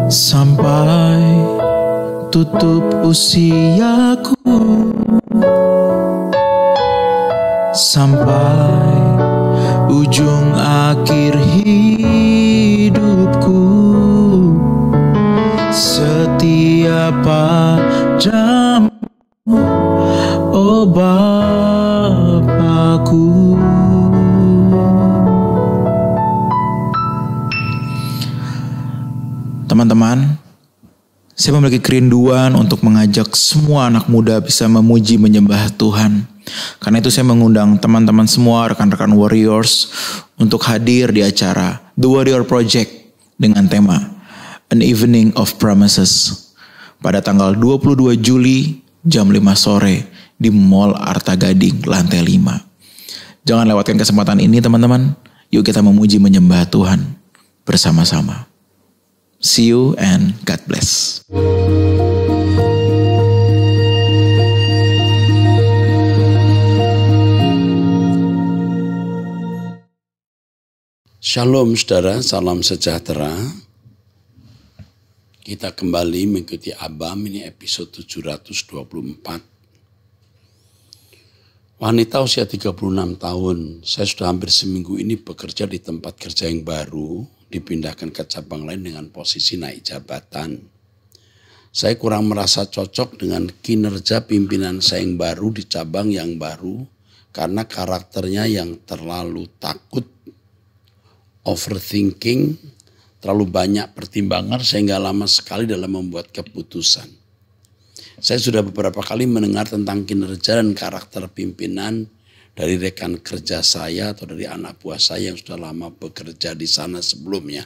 sampai tutup usiaku, sampai ujung akhir hidupku, setia padamu, oh Bapakku. Teman-teman, saya memiliki kerinduan untuk mengajak semua anak muda bisa memuji menyembah Tuhan. Karena itu saya mengundang teman-teman semua, rekan-rekan Warriors, untuk hadir di acara The Warrior Project dengan tema An Evening of Promises pada tanggal 22 Juli jam 5 sore di Mall Arta Gading lantai 5. Jangan lewatkan kesempatan ini teman-teman. Yuk kita memuji menyembah Tuhan bersama-sama. See you and God bless. Shalom saudara, salam sejahtera. Kita kembali mengikuti Abam, ini episode 724. Wanita usia 36 tahun, saya sudah hampir seminggu ini bekerja di tempat kerja yang baru, dipindahkan ke cabang lain dengan posisi naik jabatan. Saya kurang merasa cocok dengan kinerja pimpinan saya yang baru di cabang yang baru karena karakternya yang terlalu takut, overthinking, terlalu banyak pertimbangan sehingga lama sekali dalam membuat keputusan. Saya sudah beberapa kali mendengar tentang kinerja dan karakter pimpinan dari rekan kerja saya atau dari anak buah saya yang sudah lama bekerja di sana sebelumnya.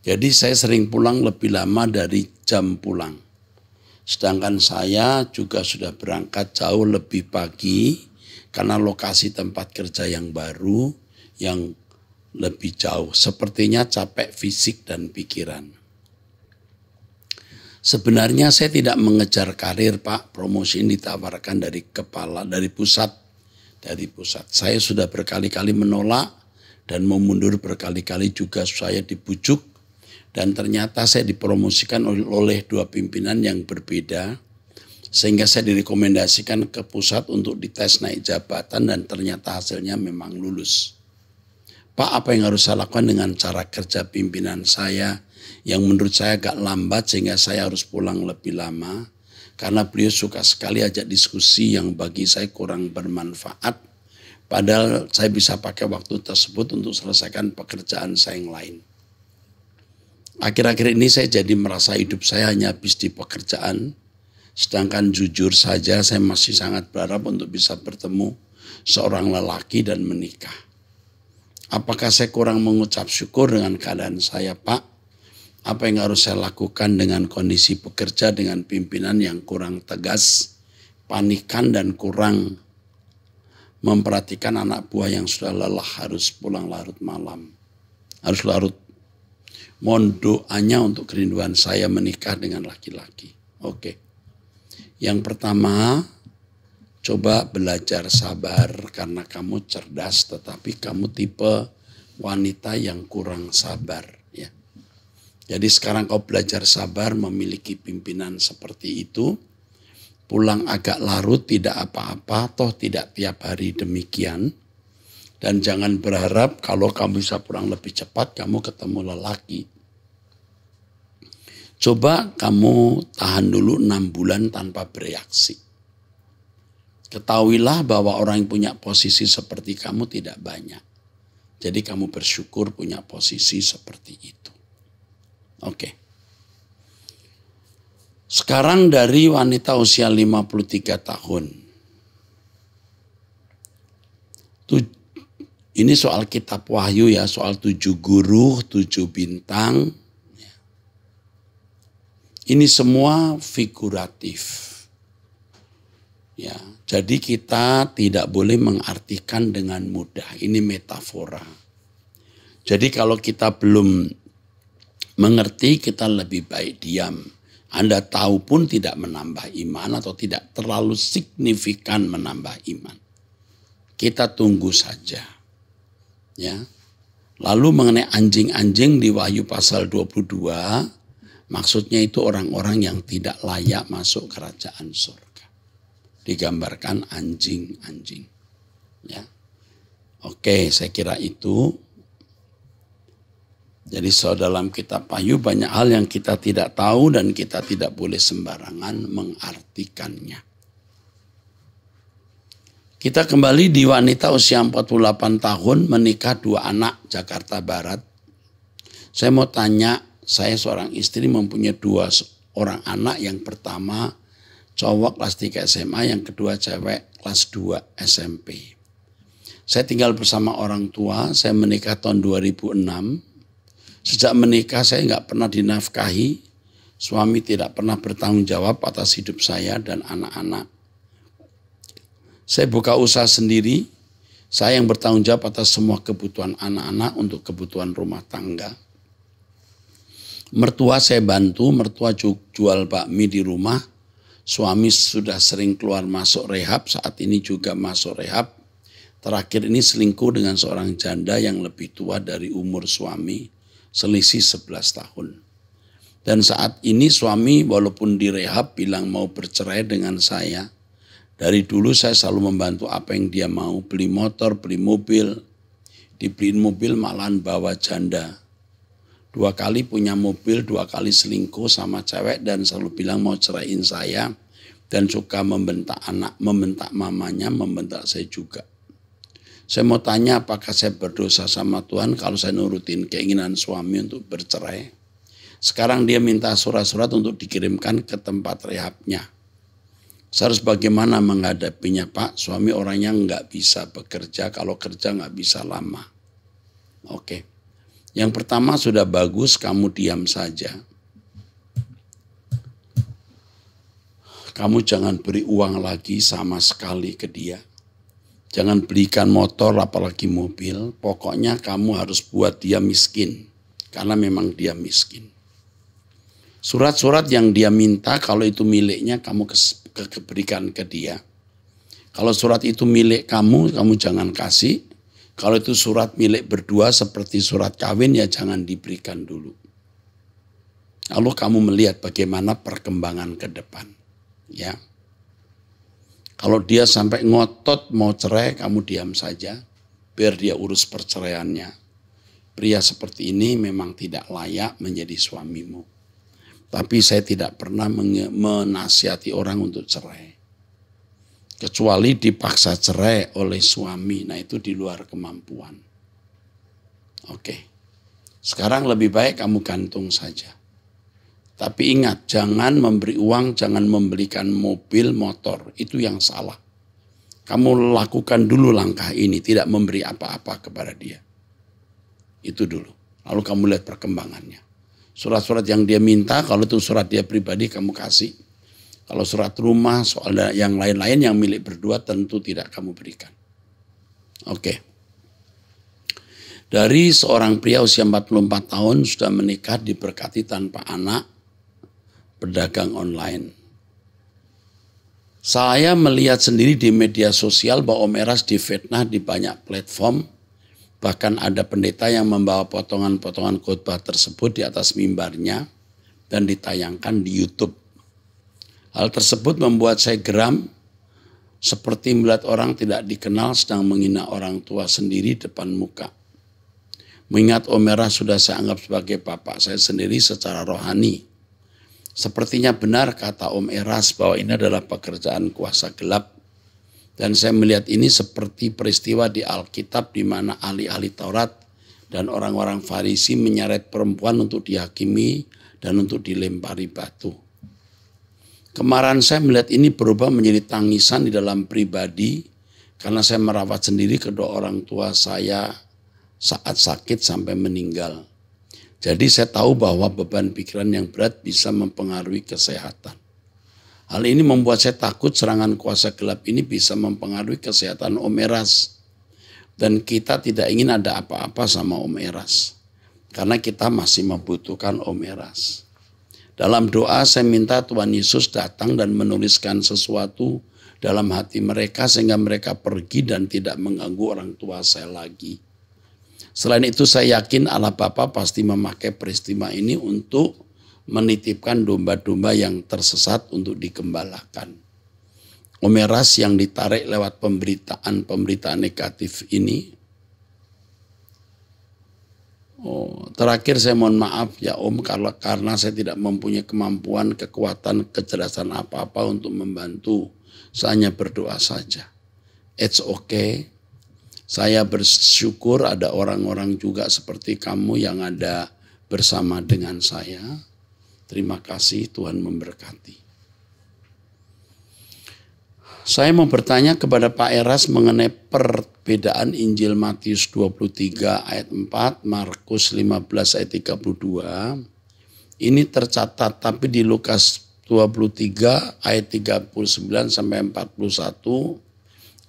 Jadi saya sering pulang lebih lama dari jam pulang. Sedangkan saya juga sudah berangkat jauh lebih pagi karena lokasi tempat kerja yang baru yang lebih jauh. Sepertinya capek fisik dan pikiran. Sebenarnya saya tidak mengejar karir Pak. Promosi ini ditawarkan dari pusat. Saya sudah berkali-kali menolak dan mau mundur berkali-kali juga saya dibujuk. Dan ternyata saya dipromosikan oleh dua pimpinan yang berbeda. Sehingga saya direkomendasikan ke pusat untuk dites naik jabatan dan ternyata hasilnya memang lulus. Pak, apa yang harus saya lakukan dengan cara kerja pimpinan saya yang menurut saya agak lambat sehingga saya harus pulang lebih lama. Karena beliau suka sekali ajak diskusi yang bagi saya kurang bermanfaat. Padahal saya bisa pakai waktu tersebut untuk selesaikan pekerjaan saya yang lain. Akhir-akhir ini saya jadi merasa hidup saya hanya habis di pekerjaan. Sedangkan jujur saja saya masih sangat berharap untuk bisa bertemu seorang lelaki dan menikah. Apakah saya kurang mengucap syukur dengan keadaan saya Pak? Apa yang harus saya lakukan dengan kondisi bekerja dengan pimpinan yang kurang tegas, panikan dan kurang memperhatikan anak buah yang sudah lelah harus pulang larut malam. Harus larut. Mohon doanya untuk kerinduan saya menikah dengan laki-laki. Oke. Yang pertama, coba belajar sabar karena kamu cerdas tetapi kamu tipe wanita yang kurang sabar. Ya. Jadi sekarang kau belajar sabar memiliki pimpinan seperti itu. Pulang agak larut tidak apa-apa, toh tidak tiap hari demikian. Dan jangan berharap kalau kamu bisa pulang lebih cepat kamu ketemu lelaki. Coba kamu tahan dulu 6 bulan tanpa bereaksi. Ketahuilah bahwa orang yang punya posisi seperti kamu tidak banyak. Jadi kamu bersyukur punya posisi seperti itu. Oke. Sekarang dari wanita usia 53 tahun. Ini soal kitab Wahyu ya, soal 7 guru, 7 bintang. Ini semua figuratif. Ya, jadi kita tidak boleh mengartikan dengan mudah. Ini metafora. Jadi kalau kita belum mengerti, kita lebih baik diam. Anda tahu pun tidak menambah iman atau tidak terlalu signifikan menambah iman. Kita tunggu saja. Ya. Lalu mengenai anjing-anjing di Wahyu pasal 22, Maksudnya itu orang-orang yang tidak layak masuk kerajaan surga. Digambarkan anjing-anjing. Ya. Oke, saya kira itu. Jadi dalam kitab Wahyu banyak hal yang kita tidak tahu dan kita tidak boleh sembarangan mengartikannya. Kita kembali di wanita usia 48 tahun menikah 2 anak Jakarta Barat. Saya mau tanya, saya seorang istri mempunyai 2 orang anak. Yang pertama cowok kelas 3 SMA, yang kedua cewek kelas 2 SMP. Saya tinggal bersama orang tua, saya menikah tahun 2006. Sejak menikah saya nggak pernah dinafkahi, suami tidak pernah bertanggung jawab atas hidup saya dan anak-anak. Saya buka usaha sendiri, saya yang bertanggung jawab atas semua kebutuhan anak-anak untuk kebutuhan rumah tangga. Mertua saya bantu, mertua jual bakmi di rumah. Suami sudah sering keluar masuk rehab, saat ini juga masuk rehab. Terakhir ini selingkuh dengan seorang janda yang lebih tua dari umur suami, selisih 11 tahun. Dan saat ini suami walaupun direhab bilang mau bercerai dengan saya. Dari dulu saya selalu membantu apa yang dia mau, beli motor, beli mobil. Dibeliin mobil malahan bawa janda. 2 kali punya mobil, 2 kali selingkuh sama cewek dan selalu bilang mau ceraiin saya. Dan suka membentak anak, membentak mamanya, membentak saya juga. Saya mau tanya apakah saya berdosa sama Tuhan kalau saya nurutin keinginan suami untuk bercerai. Sekarang dia minta surat-surat untuk dikirimkan ke tempat rehabnya. Saya harus bagaimana menghadapinya, Pak? Suami orangnya nggak bisa bekerja, kalau kerja nggak bisa lama. Oke. Yang pertama sudah bagus, kamu diam saja. Kamu jangan beri uang lagi sama sekali ke dia. Jangan belikan motor apalagi mobil. Pokoknya kamu harus buat dia miskin. Karena memang dia miskin. Surat-surat yang dia minta kalau itu miliknya kamu berikan ke dia. Kalau surat itu milik kamu jangan kasih. Kalau itu surat milik berdua seperti surat kawin ya jangan diberikan dulu. Lalu kamu melihat bagaimana perkembangan ke depan. Ya. Kalau dia sampai ngotot mau cerai, kamu diam saja. Biar dia urus perceraiannya. Pria seperti ini memang tidak layak menjadi suamimu. Tapi saya tidak pernah menasihati orang untuk cerai. Kecuali dipaksa cerai oleh suami. Nah itu di luar kemampuan. Oke. Sekarang lebih baik kamu gantung saja. Tapi ingat, jangan memberi uang, jangan membelikan mobil, motor. Itu yang salah. Kamu lakukan dulu langkah ini, tidak memberi apa-apa kepada dia. Itu dulu. Lalu kamu lihat perkembangannya. Surat-surat yang dia minta, kalau itu surat dia pribadi kamu kasih. Kalau surat rumah, soal yang lain-lain yang milik berdua tentu tidak kamu berikan. Oke. Dari seorang pria usia 44 tahun sudah menikah diberkati tanpa anak, pedagang online. Saya melihat sendiri di media sosial bahwa Om Eras difitnah di banyak platform. Bahkan ada pendeta yang membawa potongan-potongan khotbah tersebut di atas mimbarnya dan ditayangkan di YouTube. Hal tersebut membuat saya geram, seperti melihat orang tidak dikenal sedang menghina orang tua sendiri depan muka. Mengingat Om Eras sudah saya anggap sebagai bapak saya sendiri secara rohani. Sepertinya benar kata Om Eras bahwa ini adalah pekerjaan kuasa gelap. Dan saya melihat ini seperti peristiwa di Alkitab di mana ahli-ahli Taurat dan orang-orang Farisi menyeret perempuan untuk dihakimi dan untuk dilempari batu. Kemarahan saya melihat ini berubah menjadi tangisan di dalam pribadi karena saya merawat sendiri kedua orang tua saya saat sakit sampai meninggal. Jadi saya tahu bahwa beban pikiran yang berat bisa mempengaruhi kesehatan. Hal ini membuat saya takut serangan kuasa gelap ini bisa mempengaruhi kesehatan Om Eras. Dan kita tidak ingin ada apa-apa sama Om Eras. Karena kita masih membutuhkan Om Eras. Dalam doa saya minta Tuhan Yesus datang dan menuliskan sesuatu dalam hati mereka sehingga mereka pergi dan tidak mengganggu orang tua saya lagi. Selain itu saya yakin Allah Bapa pasti memakai peristiwa ini untuk menitipkan domba-domba yang tersesat untuk digembalakan. Om Eras yang ditarik lewat pemberitaan negatif ini. Terakhir saya mohon maaf ya Om, karena saya tidak mempunyai kemampuan, kekuatan, kecerdasan apa-apa untuk membantu. Saya hanya berdoa saja. It's okay. Saya bersyukur ada orang-orang juga seperti kamu yang ada bersama dengan saya. Terima kasih, Tuhan memberkati. Saya mau bertanya kepada Pak Eras mengenai perbedaan Injil Matius 23 ayat 4, Markus 15 ayat 32. Ini tercatat, tapi di Lukas 23 ayat 39 sampai 41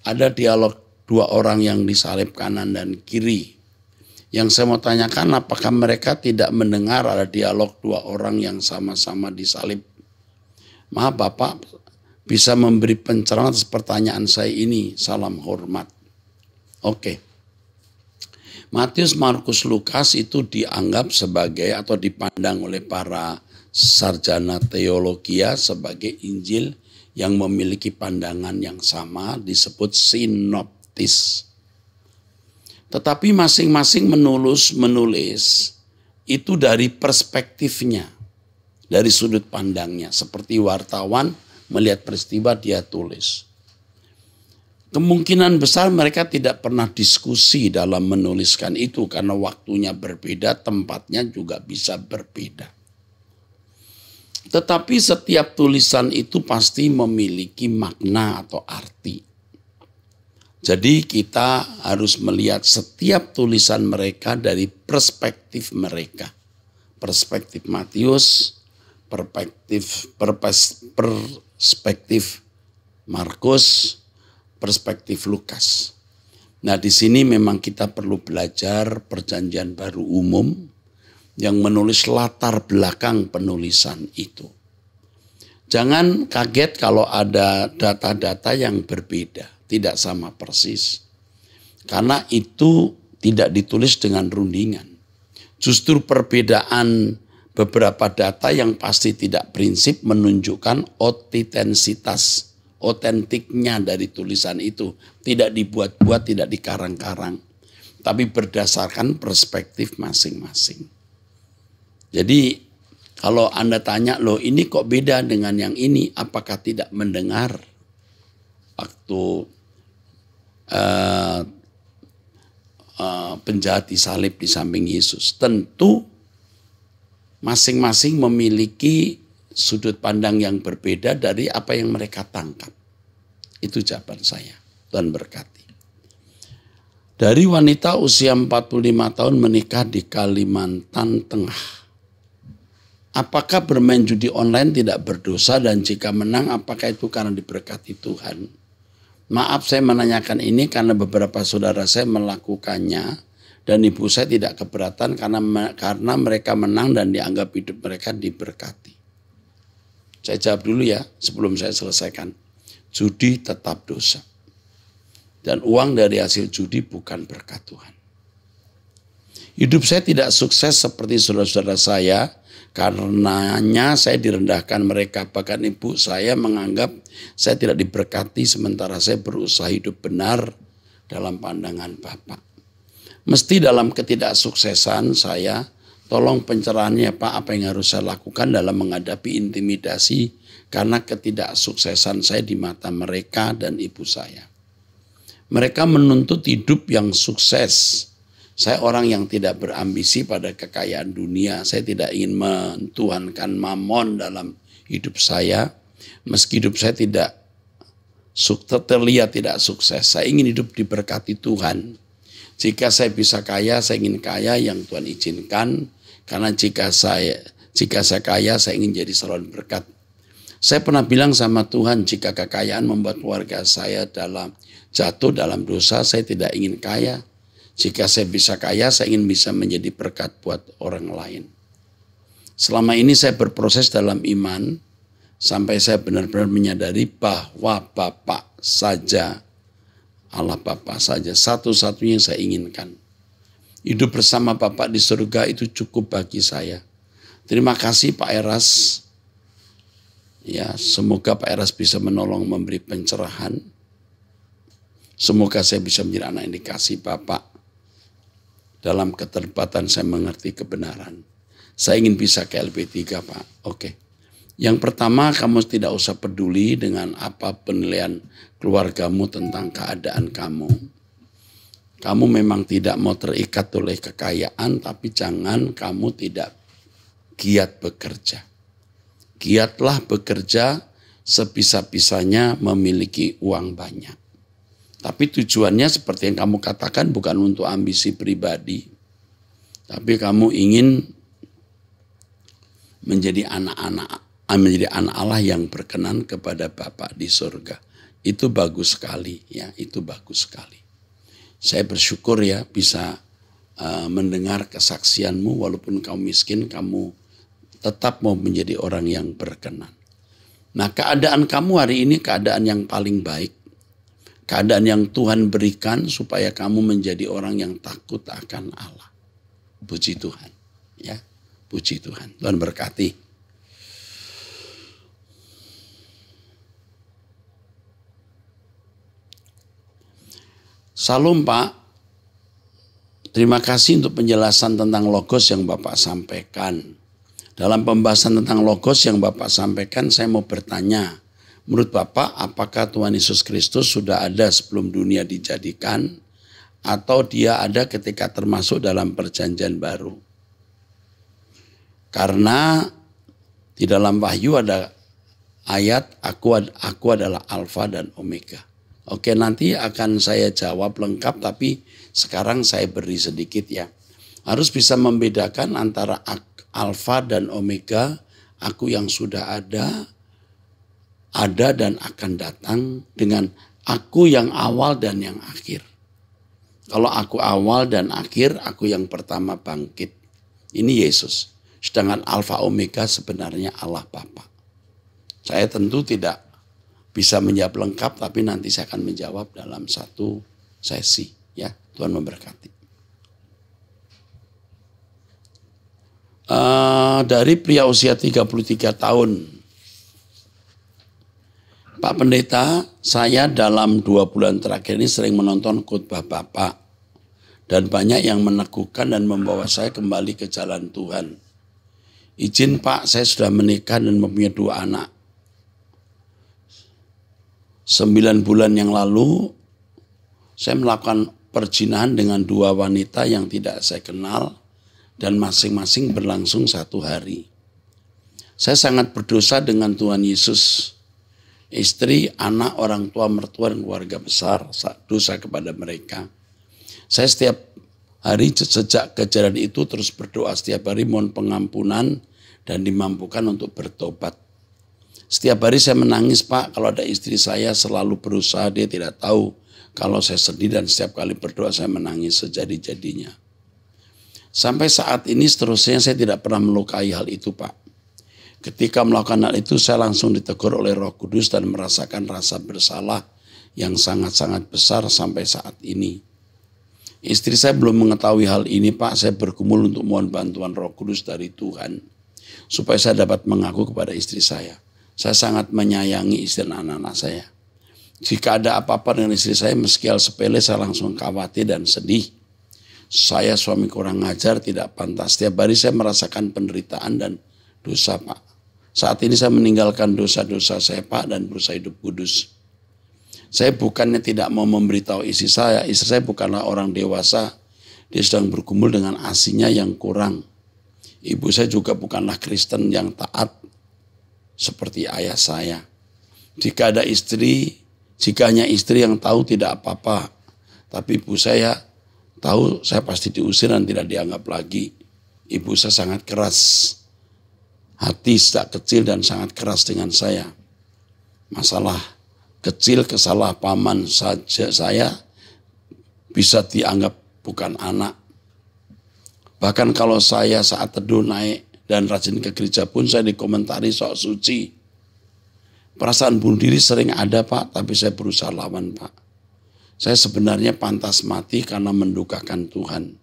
ada dialog dua orang yang disalib kanan dan kiri. Yang saya mau tanyakan, apakah mereka tidak mendengar ada dialog dua orang yang sama-sama disalib? Maaf Bapak, bisa memberi pencerahan atas pertanyaan saya ini. Salam hormat. Oke. Matius, Markus, Lukas itu dianggap sebagai atau dipandang oleh para sarjana teologi sebagai Injil yang memiliki pandangan yang sama, disebut sinoptis. Tetapi masing-masing menulis itu dari perspektifnya, dari sudut pandangnya. Seperti wartawan melihat peristiwa dia tulis. Kemungkinan besar mereka tidak pernah diskusi dalam menuliskan itu karena waktunya berbeda, tempatnya juga bisa berbeda. Tetapi setiap tulisan itu pasti memiliki makna atau arti. Jadi kita harus melihat setiap tulisan mereka dari perspektif mereka. Perspektif Matius, perspektif Markus, perspektif Lukas. Nah, di sini memang kita perlu belajar Perjanjian Baru umum yang menulis latar belakang penulisan itu. Jangan kaget kalau ada data-data yang berbeda, tidak sama persis. Karena itu tidak ditulis dengan rundingan. Justru perbedaan beberapa data yang pasti tidak prinsip menunjukkan otentiknya dari tulisan itu. Tidak dibuat-buat, tidak dikarang-karang. Tapi berdasarkan perspektif masing-masing. Jadi kalau Anda tanya, loh ini kok beda dengan yang ini? Apakah tidak mendengar waktu penjahat disalib di samping Yesus? Tentu masing-masing memiliki sudut pandang yang berbeda dari apa yang mereka tangkap. Itu jawaban saya. Tuhan berkati. Dari wanita usia 45 tahun menikah di Kalimantan Tengah. Apakah bermain judi online tidak berdosa dan jika menang apakah itu karena diberkati Tuhan? Maaf saya menanyakan ini karena beberapa saudara saya melakukannya dan ibu saya tidak keberatan karena mereka menang dan dianggap hidup mereka diberkati. Saya jawab dulu ya sebelum saya selesaikan. Judi tetap dosa. Dan uang dari hasil judi bukan berkat Tuhan. Hidup saya tidak sukses seperti saudara-saudara saya. Karenanya saya direndahkan mereka. Bahkan ibu saya menganggap saya tidak diberkati sementara saya berusaha hidup benar dalam pandangan Bapak. Mesti dalam ketidaksuksesan saya, tolong pencerahannya Pak, apa yang harus saya lakukan dalam menghadapi intimidasi karena ketidaksuksesan saya di mata mereka dan ibu saya. Mereka menuntut hidup yang sukses. Saya orang yang tidak berambisi pada kekayaan dunia. Saya tidak ingin mentuhankan mamon dalam hidup saya. Meski hidup saya tidak terlihat tidak sukses. Saya ingin hidup diberkati Tuhan. Jika saya bisa kaya, saya ingin kaya yang Tuhan izinkan. Karena jika saya kaya, saya ingin jadi saluran berkat. Saya pernah bilang sama Tuhan, jika kekayaan membuat keluarga saya jatuh dalam dosa, saya tidak ingin kaya. Jika saya bisa kaya, saya ingin bisa menjadi berkat buat orang lain. Selama ini saya berproses dalam iman, sampai saya benar-benar menyadari bahwa Bapa saja, Allah Bapa saja, satu-satunya yang saya inginkan. Hidup bersama Bapa di surga itu cukup bagi saya. Terima kasih Pak Eras. Ya, semoga Pak Eras bisa menolong memberi pencerahan. Semoga saya bisa menjadi anak yang dikasih Bapak. Dalam keterlibatan saya mengerti kebenaran. Saya ingin bisa ke LP3 Pak. Oke. Yang pertama, kamu tidak usah peduli dengan apa penilaian keluargamu tentang keadaan kamu. Kamu memang tidak mau terikat oleh kekayaan, tapi jangan kamu tidak giat bekerja. Giatlah bekerja sebisa-bisanya memiliki uang banyak. Tapi tujuannya seperti yang kamu katakan bukan untuk ambisi pribadi. Tapi kamu ingin menjadi anak Allah yang berkenan kepada Bapa di surga. Itu bagus sekali ya, itu bagus sekali. Saya bersyukur ya bisa mendengar kesaksianmu walaupun kamu miskin, kamu tetap mau menjadi orang yang berkenan. Nah, keadaan kamu hari ini keadaan yang paling baik. Keadaan yang Tuhan berikan supaya kamu menjadi orang yang takut akan Allah. Puji Tuhan. Ya, puji Tuhan. Tuhan berkati. Salam Pak. Terima kasih untuk penjelasan tentang logos yang Bapak sampaikan. Dalam pembahasan tentang logos yang Bapak sampaikan, saya mau bertanya, menurut Bapak apakah Tuhan Yesus Kristus sudah ada sebelum dunia dijadikan atau dia ada ketika termasuk dalam perjanjian baru? Karena di dalam Wahyu ada ayat aku adalah Alfa dan Omega. Oke, nanti akan saya jawab lengkap, tapi sekarang saya beri sedikit ya. Harus bisa membedakan antara Alfa dan Omega, aku yang sudah ada dan akan datang, dengan aku yang awal dan yang akhir. Kalau aku awal dan akhir, aku yang pertama bangkit. Ini Yesus. Sedangkan Alfa Omega sebenarnya Allah Bapa. Saya tentu tidak bisa menjawab lengkap, tapi nanti saya akan menjawab dalam satu sesi. Ya, Tuhan memberkati. Dari pria usia 33 tahun. Pak Pendeta, saya dalam 2 bulan terakhir ini sering menonton khotbah Bapak. Dan banyak yang meneguhkan dan membawa saya kembali ke jalan Tuhan. Izin Pak, saya sudah menikah dan mempunyai 2 anak. 9 bulan yang lalu, saya melakukan perzinahan dengan 2 wanita yang tidak saya kenal. Dan masing-masing berlangsung 1 hari. Saya sangat berdosa dengan Tuhan Yesus. Istri, anak, orang tua, mertua, dan keluarga besar. Dosa kepada mereka. Saya setiap hari sejak kejadian itu terus berdoa. Setiap hari mohon pengampunan dan dimampukan untuk bertobat. Setiap hari saya menangis Pak. Kalau ada istri saya selalu berusaha. Dia tidak tahu kalau saya sedih dan setiap kali berdoa saya menangis sejadi-jadinya. Sampai saat ini seterusnya saya tidak pernah melukai hal itu Pak. Ketika melakukan hal itu saya langsung ditegur oleh Roh Kudus dan merasakan rasa bersalah yang sangat-sangat besar sampai saat ini. Istri saya belum mengetahui hal ini Pak. Saya bergumul untuk mohon bantuan Roh Kudus dari Tuhan. Supaya saya dapat mengaku kepada istri saya. Saya sangat menyayangi istri dan anak-anak saya. Jika ada apa-apa dengan istri saya meski hal sepele saya langsung khawatir dan sedih. Saya suami kurang ajar, tidak pantas. Setiap hari saya merasakan penderitaan dan dosa Pak. Saat ini saya meninggalkan dosa-dosa saya Pak dan berusaha hidup kudus. Saya bukannya tidak mau memberitahu istri saya. Istri saya bukanlah orang dewasa. Dia sedang bergumul dengan asinya yang kurang. Ibu saya juga bukanlah Kristen yang taat seperti ayah saya. Jika hanya istri yang tahu tidak apa-apa. Tapi ibu saya tahu saya pasti diusir dan tidak dianggap lagi. Ibu saya sangat keras hati, sejak kecil dan sangat keras dengan saya. Masalah kecil, kesalahpahaman saja saya bisa dianggap bukan anak. Bahkan kalau saya saat teduh naik dan rajin ke gereja pun saya dikomentari sok suci. Perasaan bunuh diri sering ada Pak, tapi saya berusaha lawan Pak. Saya sebenarnya pantas mati karena mendukakan Tuhan.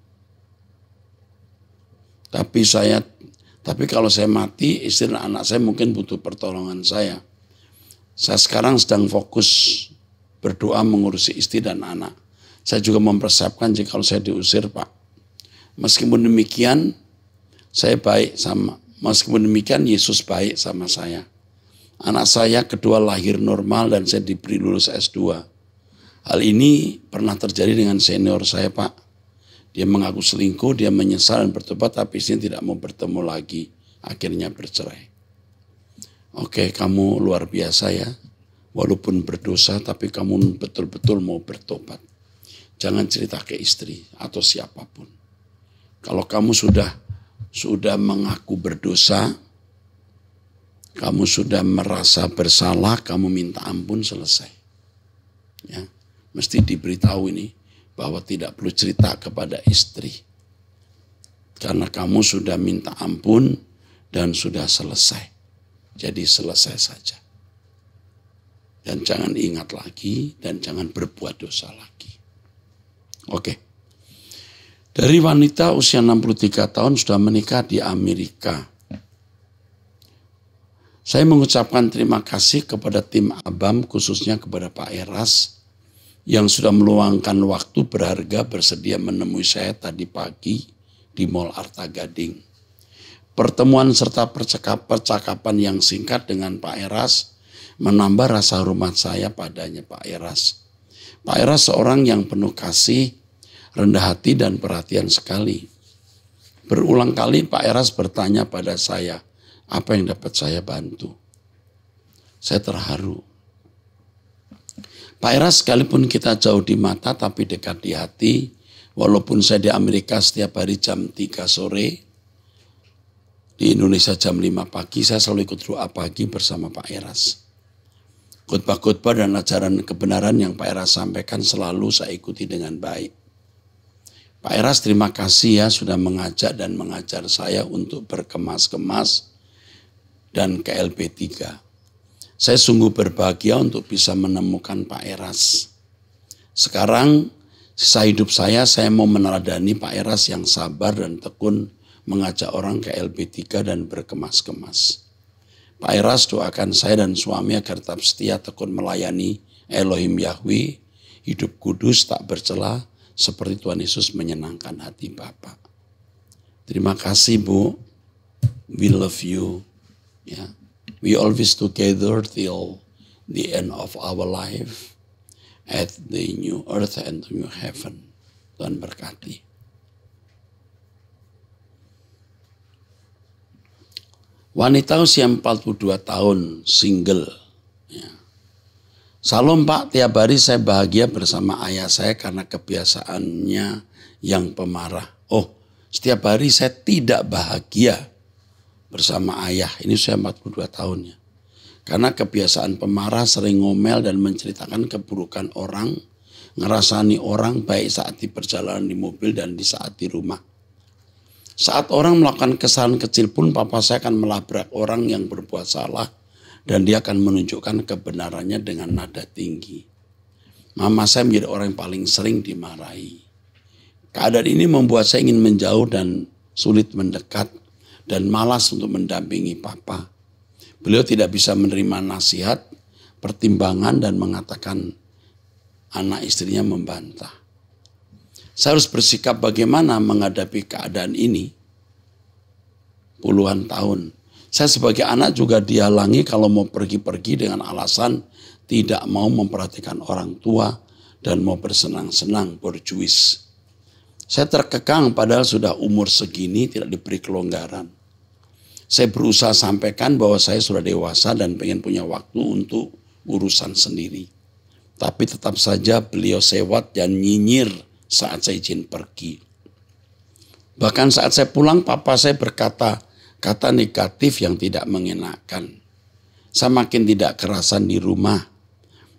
Tapi saya Tapi kalau saya mati, istri dan anak saya mungkin butuh pertolongan saya. Saya sekarang sedang fokus berdoa mengurusi istri dan anak. Saya juga mempersiapkan jika kalau saya diusir, Pak. Meskipun demikian, meskipun demikian Yesus baik sama saya. Anak saya kedua lahir normal dan saya diberi lulus S2. Hal ini pernah terjadi dengan senior saya, Pak. Dia mengaku selingkuh, dia menyesal dan bertobat, tapi istrinya tidak mau bertemu lagi. Akhirnya bercerai. Oke, kamu luar biasa ya. Walaupun berdosa, tapi kamu betul-betul mau bertobat. Jangan cerita ke istri atau siapapun. Kalau kamu sudah mengaku berdosa, kamu sudah merasa bersalah, kamu minta ampun, selesai. Ya, mesti diberitahu ini bahwa tidak perlu cerita kepada istri. Karena kamu sudah minta ampun dan sudah selesai. Jadi selesai saja. Dan jangan ingat lagi dan jangan berbuat dosa lagi. Oke. Dari wanita usia 63 tahun sudah menikah di Amerika. Saya mengucapkan terima kasih kepada tim ABAM, khususnya kepada Pak Eras, yang sudah meluangkan waktu berharga bersedia menemui saya tadi pagi di Mall Arta Gading. Pertemuan serta percakapan yang singkat dengan Pak Eras menambah rasa hormat saya padanya Pak Eras. Pak Eras seorang yang penuh kasih, rendah hati dan perhatian sekali. Berulang kali Pak Eras bertanya pada saya, apa yang dapat saya bantu? Saya terharu. Pak Eras sekalipun kita jauh di mata tapi dekat di hati, walaupun saya di Amerika setiap hari jam 3 sore, di Indonesia jam 5 pagi, saya selalu ikut doa pagi bersama Pak Eras. Khotbah-khotbah dan ajaran kebenaran yang Pak Eras sampaikan selalu saya ikuti dengan baik. Pak Eras terima kasih ya sudah mengajak dan mengajar saya untuk berkemas-kemas dan ke LP3. Saya sungguh berbahagia untuk bisa menemukan Pak Eras. Sekarang sisa hidup saya mau meneladani Pak Eras yang sabar dan tekun mengajak orang ke LP3 dan berkemas-kemas. Pak Eras doakan saya dan suami agar tetap setia tekun melayani Elohim Yahweh, hidup kudus tak bercela seperti Tuhan Yesus menyenangkan hati Bapak. Terima kasih Bu, we love you. Ya, we always together till the end of our life at the new earth and the new heaven. Tuhan berkati. Wanita usia 42 tahun, single. Ya. Salam Pak, tiap hari saya bahagia bersama ayah saya karena kebiasaannya yang pemarah. Oh, setiap hari saya tidak bahagia bersama ayah. Ini usia 42 tahun ya. Karena kebiasaan pemarah, sering ngomel dan menceritakan keburukan orang, ngerasani orang baik saat di perjalanan di mobil dan di saat di rumah. Saat orang melakukan kesalahan kecil pun papa saya akan melabrak orang yang berbuat salah dan dia akan menunjukkan kebenarannya dengan nada tinggi. Mama saya menjadi orang yang paling sering dimarahi. Keadaan ini membuat saya ingin menjauh dan sulit mendekat dan malas untuk mendampingi papa. Beliau tidak bisa menerima nasihat, pertimbangan dan mengatakan anak istrinya membantah. Saya harus bersikap bagaimana menghadapi keadaan ini. Puluhan tahun. Saya sebagai anak juga dihalangi kalau mau pergi-pergi dengan alasan tidak mau memperhatikan orang tua dan mau bersenang-senang, berjuis. Saya terkekang padahal sudah umur segini tidak diberi kelonggaran. Saya berusaha sampaikan bahwa saya sudah dewasa dan pengen punya waktu untuk urusan sendiri. Tapi tetap saja beliau sewat dan nyinyir saat saya izin pergi. Bahkan saat saya pulang, papa saya berkata kata negatif yang tidak mengenakan. Saya makin tidak kerasan di rumah.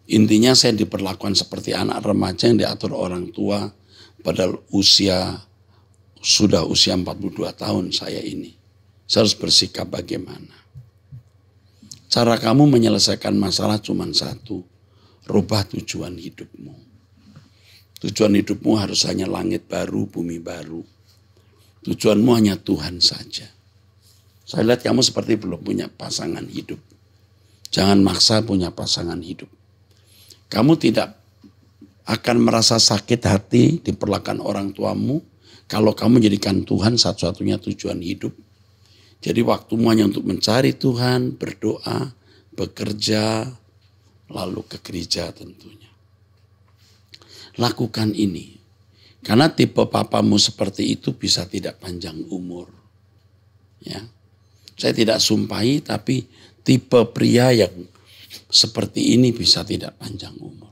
Intinya saya diperlakukan seperti anak remaja yang diatur orang tua, padahal sudah usia 42 tahun saya ini. Saya harus bersikap bagaimana? Cara kamu menyelesaikan masalah cuma satu, rubah tujuan hidupmu. Tujuan hidupmu harus hanya langit baru, bumi baru. Tujuanmu hanya Tuhan saja. Saya lihat kamu seperti belum punya pasangan hidup. Jangan maksa punya pasangan hidup. Kamu tidak akan merasa sakit hati diperlakukan orang tuamu kalau kamu jadikan Tuhan satu-satunya tujuan hidup. Jadi waktumu hanya untuk mencari Tuhan, berdoa, bekerja, lalu ke gereja tentunya. Lakukan ini. Karena tipe papamu seperti itu bisa tidak panjang umur. Ya. Saya tidak sumpahi, tapi tipe pria yang seperti ini bisa tidak panjang umur.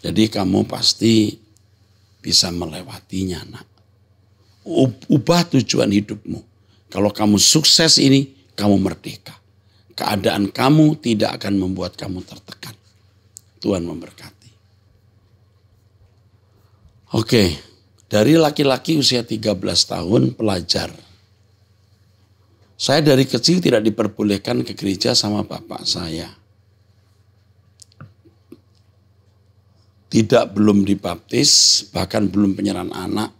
Jadi kamu pasti bisa melewatinya, nak. Ubah tujuan hidupmu. Kalau kamu sukses ini, kamu merdeka. Keadaan kamu tidak akan membuat kamu tertekan. Tuhan memberkati. Oke, dari laki-laki usia 13 tahun pelajar. Saya dari kecil tidak diperbolehkan ke gereja sama bapak saya. Belum dibaptis, bahkan belum penyerahan anak.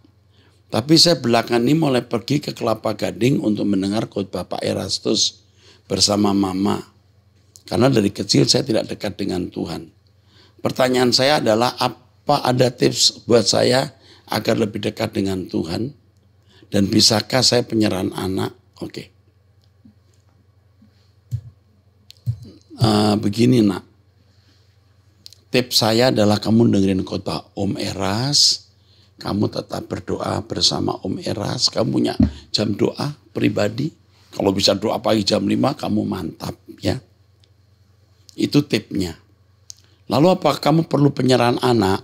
Tapi saya belakangan ini mulai pergi ke Kelapa Gading untuk mendengar khotbah Pak Erastus bersama mama. Karena dari kecil saya tidak dekat dengan Tuhan. Pertanyaan saya adalah, apa ada tips buat saya agar lebih dekat dengan Tuhan? Dan bisakah saya penyerahan anak? Oke. Begini, nak. Tips saya adalah kamu dengerin khotbah Om Eras. Kamu tetap berdoa bersama Om Eras. Kamu punya jam doa pribadi. Kalau bisa doa pagi jam 5, kamu mantap ya. Itu tipnya. Lalu apakah kamu perlu penyerahan anak?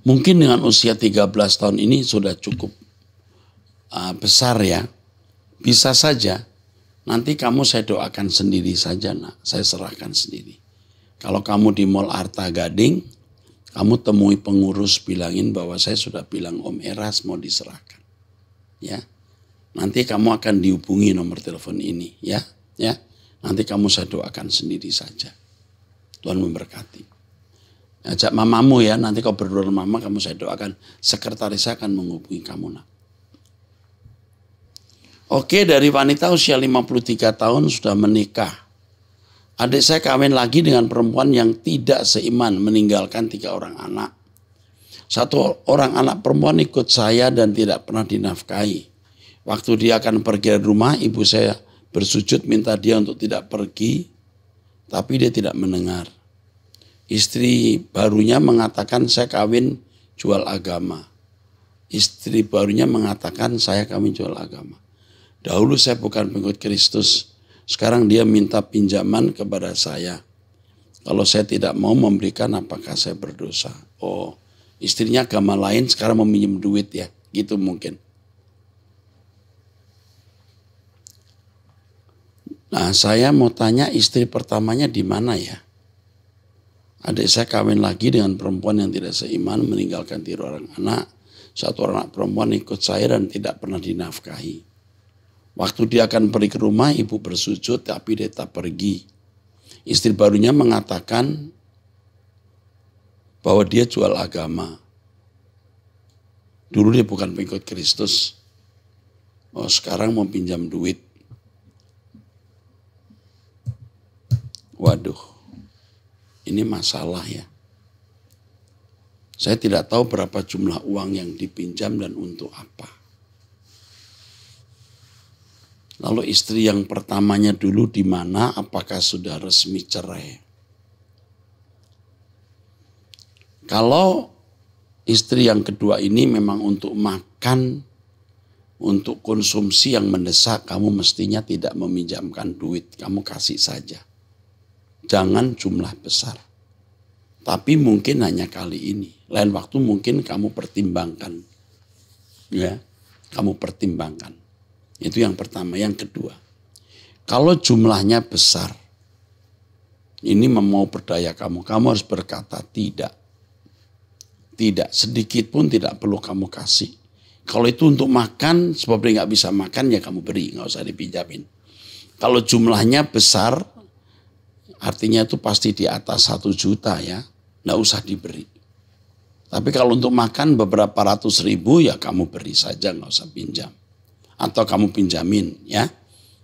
Mungkin dengan usia 13 tahun ini sudah cukup besar ya. Bisa saja. Nanti kamu saya doakan sendiri saja, nak. Saya serahkan sendiri. Kalau kamu di Mall Arta Gading, kamu temui pengurus, bilangin bahwa saya sudah bilang Om Eras mau diserahkan. Ya. Nanti kamu akan dihubungi nomor telepon ini, ya. Ya. Nanti kamu saya doakan sendiri saja. Tuhan memberkati. Ajak mamamu ya, nanti kau berdoa dengan mama, kamu saya doakan. Sekretaris saya akan menghubungi kamu, nak. Oke, dari wanita usia 53 tahun sudah menikah. Adik saya kawin lagi dengan perempuan yang tidak seiman, meninggalkan 3 orang anak. 1 orang anak perempuan ikut saya dan tidak pernah dinafkahi. Waktu dia akan pergi dari rumah, ibu saya bersujud minta dia untuk tidak pergi, tapi dia tidak mendengar. Istri barunya mengatakan saya kawin jual agama. Istri barunya mengatakan saya kawin jual agama. Dahulu saya bukan pengikut Kristus. Sekarang dia minta pinjaman kepada saya. Kalau saya tidak mau memberikan, apakah saya berdosa? Oh, istrinya agama lain sekarang mau minjem duit ya. Gitu mungkin. Nah, saya mau tanya istri pertamanya di mana ya? Adik saya kawin lagi dengan perempuan yang tidak seiman, meninggalkan 3 orang anak. 1 orang anak perempuan ikut saya dan tidak pernah dinafkahi. Waktu dia akan pergi ke rumah, ibu bersujud tapi dia tak pergi. Istri barunya mengatakan bahwa dia jual agama. Dulu dia bukan pengikut Kristus. Oh, sekarang mau pinjam duit. Waduh, ini masalah ya. Saya tidak tahu berapa jumlah uang yang dipinjam dan untuk apa. Lalu istri yang pertamanya dulu di mana? Apakah sudah resmi cerai? Kalau istri yang kedua ini memang untuk makan, untuk konsumsi yang mendesak, kamu mestinya tidak meminjamkan duit. Kamu kasih saja. Jangan jumlah besar. Tapi mungkin hanya kali ini. Lain waktu mungkin kamu pertimbangkan. Ya, kamu pertimbangkan. Itu yang pertama. Yang kedua, kalau jumlahnya besar, ini mau berdaya kamu harus berkata tidak. Tidak, sedikit pun tidak perlu kamu kasih. Kalau itu untuk makan, sebab dia nggak bisa makan ya kamu beri, nggak usah dipinjamin. Kalau jumlahnya besar, artinya itu pasti di atas 1 juta ya, nggak usah diberi. Tapi kalau untuk makan beberapa ratus ribu ya kamu beri saja, nggak usah pinjam. atau kamu pinjamin ya.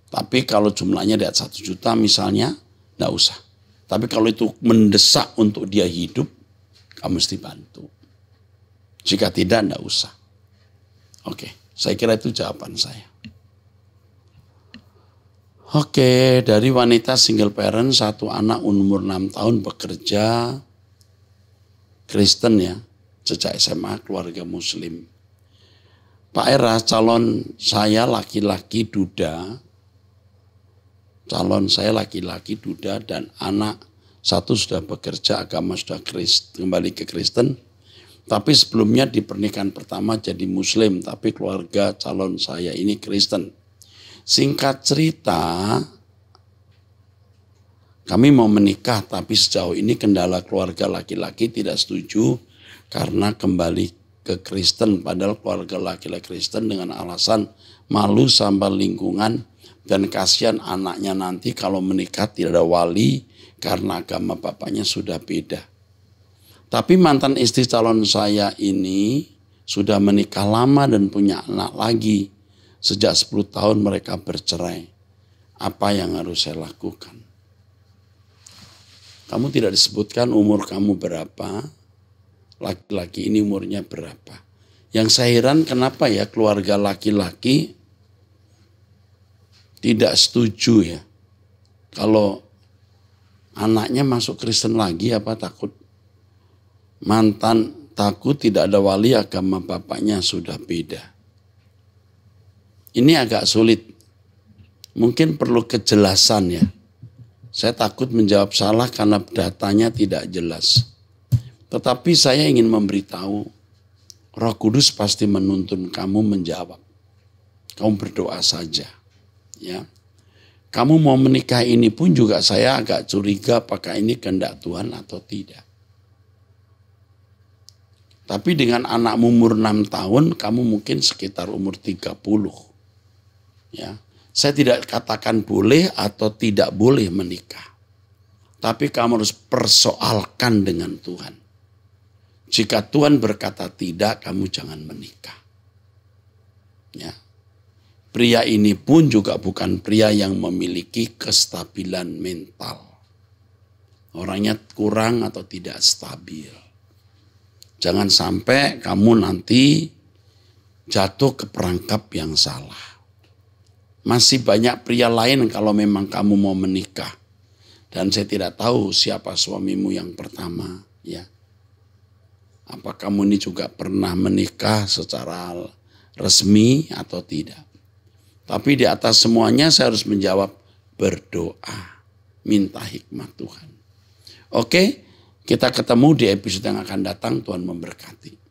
Tapi kalau jumlahnya di atas 1 juta misalnya, enggak usah. Tapi kalau itu mendesak untuk dia hidup, kamu mesti bantu. Jika tidak, enggak usah. Oke, saya kira itu jawaban saya. Oke, dari wanita single parent, 1 anak umur 6 tahun bekerja, Kristen ya, sejak SMA, keluarga Muslim. Pak Era, calon saya laki-laki duda, dan anak 1 sudah bekerja, agama sudah kembali ke Kristen. Tapi sebelumnya di pernikahan pertama jadi Muslim, tapi keluarga calon saya ini Kristen. Singkat cerita, kami mau menikah, tapi sejauh ini kendala keluarga laki-laki tidak setuju karena kembali ke Kristen. Padahal keluarga laki-laki Kristen dengan alasan malu sama lingkungan dan kasihan anaknya nanti kalau menikah tidak ada wali karena agama bapaknya sudah beda. Tapi mantan istri calon saya ini sudah menikah lama dan punya anak lagi. Sejak 10 tahun mereka bercerai. Apa yang harus saya lakukan? Kamu tidak disebutkan umur kamu berapa, laki-laki ini umurnya berapa. Yang saya heran kenapa ya keluarga laki-laki tidak setuju ya. Kalau anaknya masuk Kristen lagi apa takut? Mantan takut tidak ada wali agama bapaknya sudah beda. Ini agak sulit. Mungkin perlu kejelasan ya. Saya takut menjawab salah karena datanya tidak jelas. Tetapi saya ingin memberitahu, Roh Kudus pasti menuntun kamu menjawab. Kamu berdoa saja. Ya. Kamu mau menikah ini pun juga saya agak curiga apakah ini kehendak Tuhan atau tidak. Tapi dengan anakmu umur 6 tahun, kamu mungkin sekitar umur 30. Ya. Saya tidak katakan boleh atau tidak boleh menikah. Tapi kamu harus persoalkan dengan Tuhan. Jika Tuhan berkata tidak, kamu jangan menikah. Ya. Pria ini pun juga bukan pria yang memiliki kestabilan mental. Orangnya kurang atau tidak stabil. Jangan sampai kamu nanti jatuh ke perangkap yang salah. Masih banyak pria lain kalau memang kamu mau menikah. Dan saya tidak tahu siapa suamimu yang pertama. Ya. Apa kamu ini juga pernah menikah secara resmi atau tidak. Tapi di atas semuanya saya harus menjawab berdoa. Minta hikmat Tuhan. Oke, kita ketemu di episode yang akan datang. Tuhan memberkati.